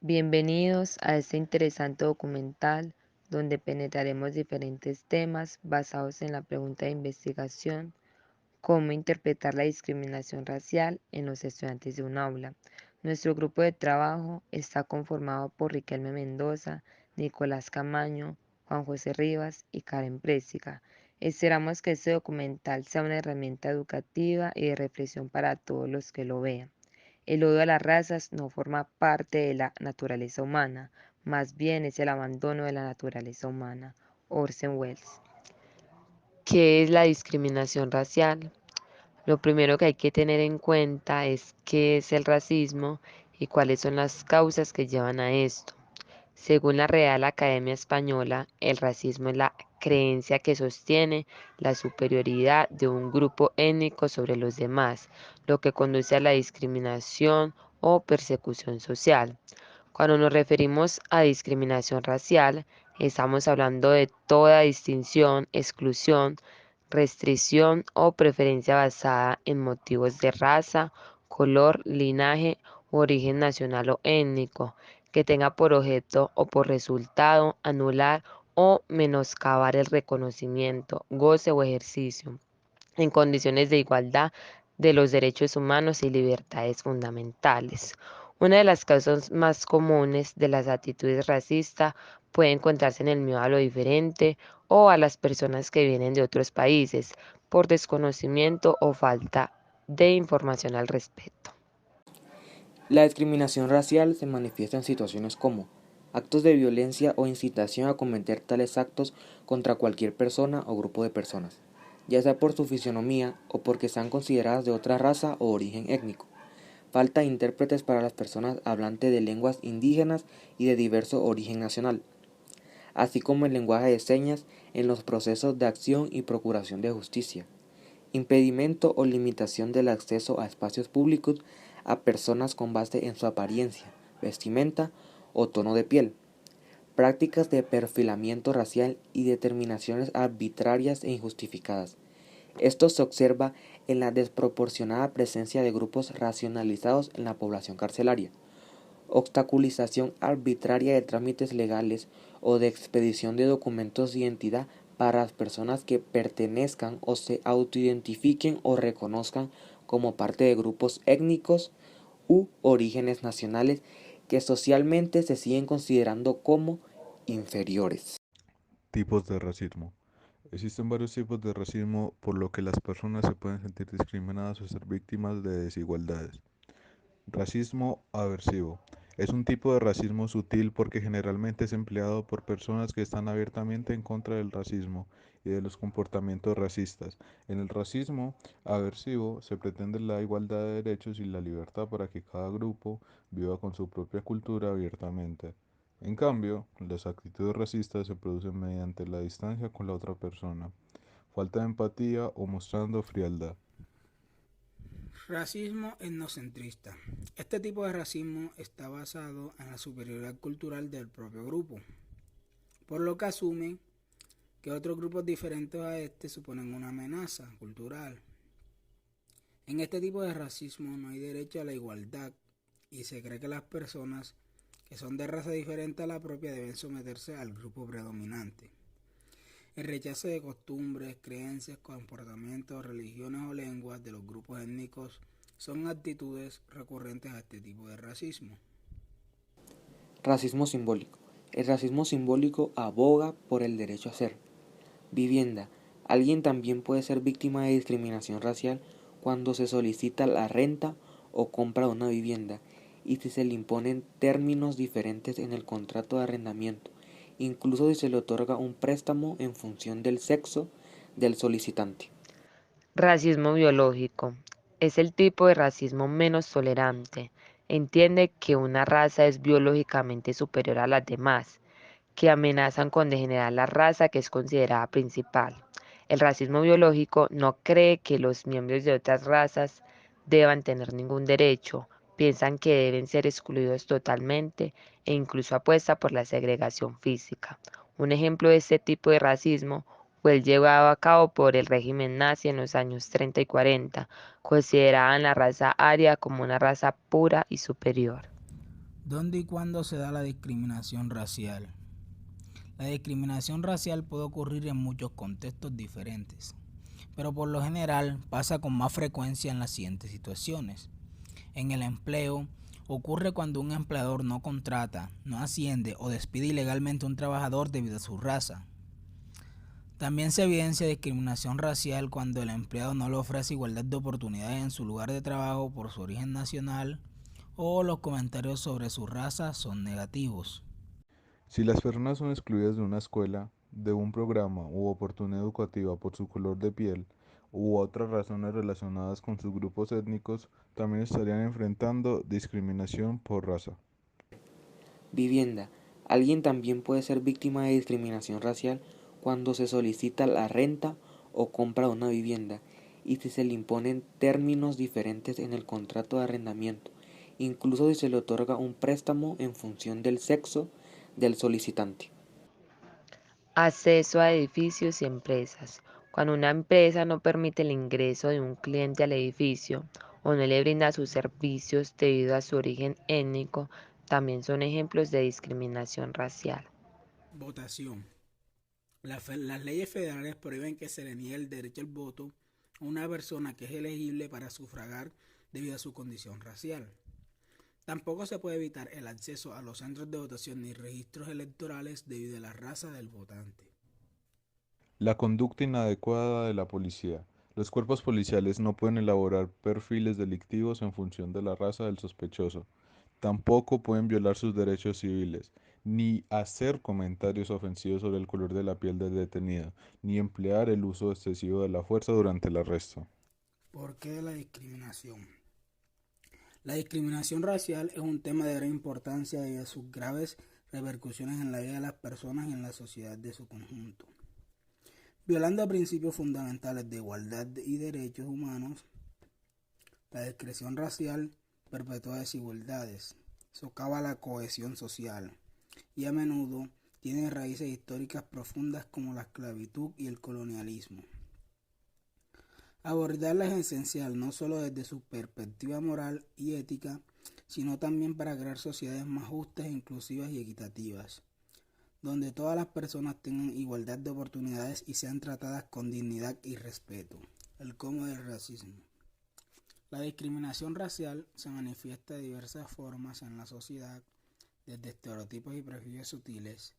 Bienvenidos a este interesante documental donde penetraremos diferentes temas basados en la pregunta de investigación: ¿cómo interpretar la discriminación racial en los estudiantes de un aula? Nuestro grupo de trabajo está conformado por Riquelme Mendoza, Nicolás Camaño, Juan José Rivas y Karen Présica. Esperamos que este documental sea una herramienta educativa y de reflexión para todos los que lo vean. El odio a las razas no forma parte de la naturaleza humana, más bien es el abandono de la naturaleza humana. Orson Welles. ¿Qué es la discriminación racial? Lo primero que hay que tener en cuenta es qué es el racismo y cuáles son las causas que llevan a esto. Según la Real Academia Española, el racismo es la creencia que sostiene la superioridad de un grupo étnico sobre los demás, lo que conduce a la discriminación o persecución social. Cuando nos referimos a discriminación racial, estamos hablando de toda distinción, exclusión, restricción o preferencia basada en motivos de raza, color, linaje, origen nacional o étnico, que tenga por objeto o por resultado anular o menoscabar el reconocimiento, goce o ejercicio en condiciones de igualdad de los derechos humanos y libertades fundamentales. Una de las causas más comunes de las actitudes racistas puede encontrarse en el miedo a lo diferente o a las personas que vienen de otros países por desconocimiento o falta de información al respecto. La discriminación racial se manifiesta en situaciones como actos de violencia o incitación a cometer tales actos contra cualquier persona o grupo de personas, ya sea por su fisionomía o porque sean consideradas de otra raza o origen étnico. Falta de intérpretes para las personas hablantes de lenguas indígenas y de diverso origen nacional, así como el lenguaje de señas en los procesos de acción y procuración de justicia. Impedimento o limitación del acceso a espacios públicos a personas con base en su apariencia, vestimenta o tono de piel. Prácticas de perfilamiento racial y determinaciones arbitrarias e injustificadas. Esto se observa en la desproporcionada presencia de grupos racionalizados en la población carcelaria. Obstaculización arbitraria de trámites legales o de expedición de documentos de identidad para las personas que pertenezcan o se autoidentifiquen o reconozcan como parte de grupos étnicos u orígenes nacionales que socialmente se siguen considerando como inferiores. Tipos de racismo. Existen varios tipos de racismo por lo que las personas se pueden sentir discriminadas o ser víctimas de desigualdades. Racismo aversivo. Es un tipo de racismo sutil porque generalmente es empleado por personas que están abiertamente en contra del racismo y de los comportamientos racistas. En el racismo aversivo se pretende la igualdad de derechos y la libertad para que cada grupo viva con su propia cultura abiertamente. En cambio, las actitudes racistas se producen mediante la distancia con la otra persona, falta de empatía o mostrando frialdad. Racismo etnocentrista. Este tipo de racismo está basado en la superioridad cultural del propio grupo, por lo que asumen que otros grupos diferentes a este suponen una amenaza cultural. En este tipo de racismo no hay derecho a la igualdad y se cree que las personas que son de raza diferente a la propia deben someterse al grupo predominante. El rechazo de costumbres, creencias, comportamientos, religiones o lenguas de los grupos étnicos son actitudes recurrentes a este tipo de racismo. Racismo simbólico. El racismo simbólico aboga por el derecho a ser. Vivienda. Alguien también puede ser víctima de discriminación racial cuando se solicita la renta o compra de una vivienda y si se le imponen términos diferentes en el contrato de arrendamiento, incluso si se le otorga un préstamo en función del sexo del solicitante. Racismo biológico. Es el tipo de racismo menos tolerante. Entiende que una raza es biológicamente superior a las demás, que amenazan con degenerar la raza que es considerada principal. El racismo biológico no cree que los miembros de otras razas deban tener ningún derecho, piensan que deben ser excluidos totalmente e incluso apuesta por la segregación física. Un ejemplo de este tipo de racismo fue el llevado a cabo por el régimen nazi en los años 30 y 40, consideraban la raza aria como una raza pura y superior. ¿Dónde y cuándo se da la discriminación racial? La discriminación racial puede ocurrir en muchos contextos diferentes, pero por lo general pasa con más frecuencia en las siguientes situaciones. En el empleo, ocurre cuando un empleador no contrata, no asciende o despide ilegalmente a un trabajador debido a su raza. También se evidencia discriminación racial cuando el empleado no le ofrece igualdad de oportunidades en su lugar de trabajo por su origen nacional o los comentarios sobre su raza son negativos. Si las personas son excluidas de una escuela, de un programa u oportunidad educativa por su color de piel u otras razones relacionadas con sus grupos étnicos, también estarían enfrentando discriminación por raza. Vivienda. Alguien también puede ser víctima de discriminación racial cuando se solicita la renta o compra de una vivienda y si se le imponen términos diferentes en el contrato de arrendamiento, incluso si se le otorga un préstamo en función del sexo del solicitante. Acceso a edificios y empresas. Cuando una empresa no permite el ingreso de un cliente al edificio o no le brinda sus servicios debido a su origen étnico, también son ejemplos de discriminación racial. Votación. Las leyes federales prohíben que se le niegue el derecho al voto a una persona que es elegible para sufragar debido a su condición racial. Tampoco se puede evitar el acceso a los centros de votación ni registros electorales debido a la raza del votante. La conducta inadecuada de la policía. Los cuerpos policiales no pueden elaborar perfiles delictivos en función de la raza del sospechoso. Tampoco pueden violar sus derechos civiles, ni hacer comentarios ofensivos sobre el color de la piel del detenido, ni emplear el uso excesivo de la fuerza durante el arresto. ¿Por qué la discriminación? La discriminación racial es un tema de gran importancia debido a sus graves repercusiones en la vida de las personas y en la sociedad de su conjunto. Violando principios fundamentales de igualdad y derechos humanos, la discriminación racial perpetúa desigualdades, socava la cohesión social y a menudo tiene raíces históricas profundas como la esclavitud y el colonialismo. Abordarla es esencial no solo desde su perspectiva moral y ética, sino también para crear sociedades más justas, inclusivas y equitativas, donde todas las personas tengan igualdad de oportunidades y sean tratadas con dignidad y respeto. El cómo del racismo. La discriminación racial se manifiesta de diversas formas en la sociedad, desde estereotipos y prejuicios sutiles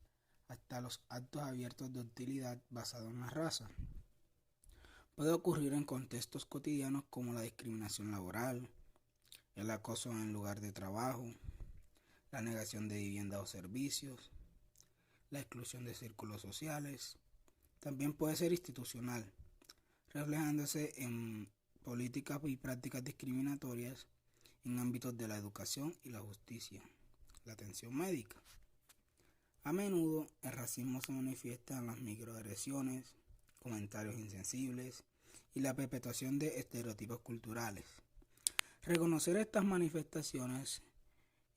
hasta los actos abiertos de hostilidad basados en la raza. Puede ocurrir en contextos cotidianos como la discriminación laboral, el acoso en el lugar de trabajo, la negación de vivienda o servicios, la exclusión de círculos sociales. También puede ser institucional, reflejándose en políticas y prácticas discriminatorias en ámbitos de la educación y la justicia, la atención médica. A menudo el racismo se manifiesta en las microagresiones, comentarios insensibles y la perpetuación de estereotipos culturales. Reconocer estas manifestaciones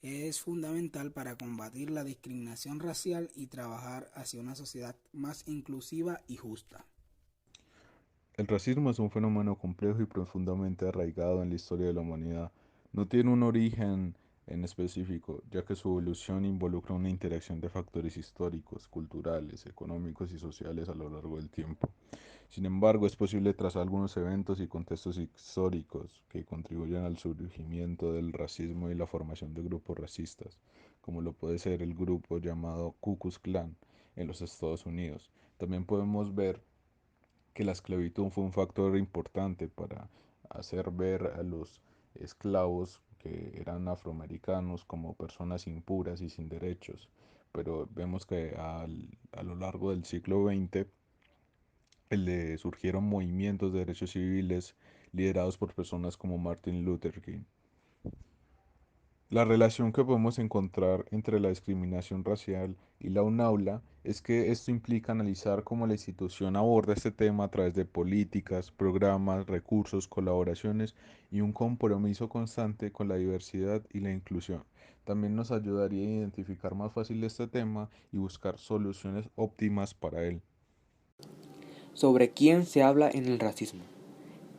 es fundamental para combatir la discriminación racial y trabajar hacia una sociedad más inclusiva y justa. El racismo es un fenómeno complejo y profundamente arraigado en la historia de la humanidad. No tiene un origen en específico, ya que su evolución involucra una interacción de factores históricos, culturales, económicos y sociales a lo largo del tiempo. Sin embargo, es posible trazar algunos eventos y contextos históricos que contribuyen al surgimiento del racismo y la formación de grupos racistas, como lo puede ser el grupo llamado Ku Klux Klan en los Estados Unidos. También podemos ver que la esclavitud fue un factor importante para hacer ver a los esclavos que eran afroamericanos como personas impuras y sin derechos. Pero vemos que a lo largo del siglo XX le surgieron movimientos de derechos civiles liderados por personas como Martin Luther King. La relación que podemos encontrar entre la discriminación racial y la UNAULA es que esto implica analizar cómo la institución aborda este tema a través de políticas, programas, recursos, colaboraciones y un compromiso constante con la diversidad y la inclusión. También nos ayudaría a identificar más fácil este tema y buscar soluciones óptimas para él. ¿Sobre quién se habla en el racismo?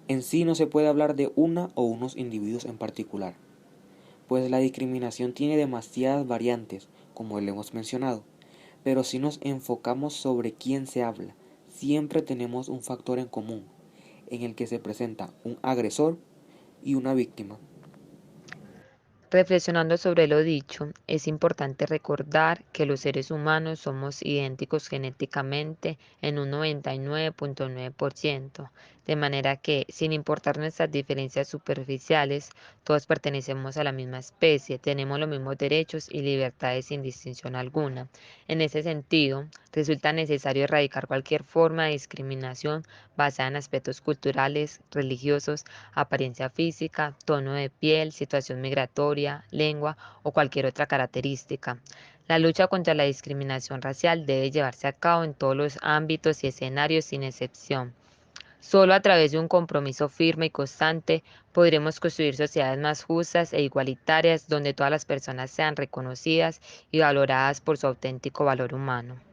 En sí no se puede hablar de una o unos individuos en particular. pues la discriminación tiene demasiadas variantes, como lo hemos mencionado, pero si nos enfocamos sobre quién se habla, siempre tenemos un factor en común, en el que se presenta un agresor y una víctima. Reflexionando sobre lo dicho, es importante recordar que los seres humanos somos idénticos genéticamente en un 99.9%, de manera que, sin importar nuestras diferencias superficiales, todos pertenecemos a la misma especie, tenemos los mismos derechos y libertades sin distinción alguna. En ese sentido, resulta necesario erradicar cualquier forma de discriminación basada en aspectos culturales, religiosos, apariencia física, tono de piel, situación migratoria, lengua o cualquier otra característica. La lucha contra la discriminación racial debe llevarse a cabo en todos los ámbitos y escenarios sin excepción. Solo a través de un compromiso firme y constante podremos construir sociedades más justas e igualitarias donde todas las personas sean reconocidas y valoradas por su auténtico valor humano.